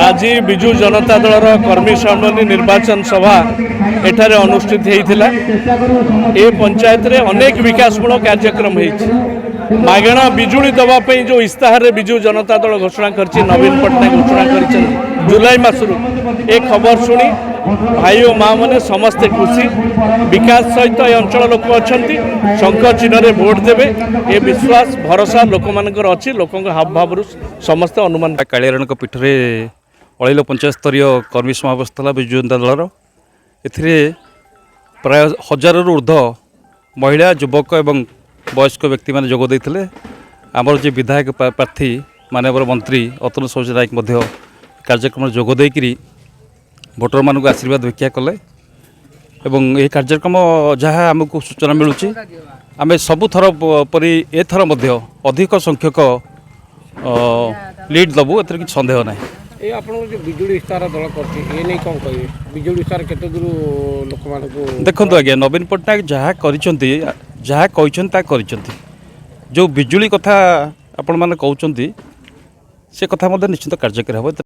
आज विजु जनता दलर कर्मी सम्मेलन निर्वाचन सभा एठारे अनुष्ठित होता ए पंचायत रे अनेक विकासमूलक कार्यक्रम मागणा बिजुली दवाई जो इस्ताहार विजु जनता दल घोषणा कर नवीन पट्टनायक घोषणा कर जुलाई मासरू ए खबर शुणी भाई और माँ मैंने समस्ते खुशी विकास सहित ये अंचल लोक अच्छा शंख चिन्ह भोट देवे ये विश्वास भरोसा लोक मानकर अच्छी लोकों हाव भाव समस्ते अनुमान कालियारण पीठ में अड़िल पंचायत स्तरीय कर्मी समावेश था विजु जनता दलर ए प्राय 1000 रु ऊर्ध्व महिला युवक एवं वयस्क व्यक्ति मैंने जोगदे आमर जो विधायक प्रार्थी माननीय मंत्री अतुल सौज नायक कार्यक्रम जोगदे भोटर मानक आशीर्वाद भिक्षा कले एवं ये कार्यक्रम जहाँ आमको सूचना मिलूँ आम सबु थर परी एथर अधिक संख्यक लीड दबू ए सन्देह ना ये आपन बिजुली इस्तार दल कर बिजुली इस्तार केते दूर लोक मानक देखो आज्ञा नवीन पट्टनायक जहाँ कर जो बिजुली कथा आपण मैंने कहते से कथा निश्चित कार्यकारी हम।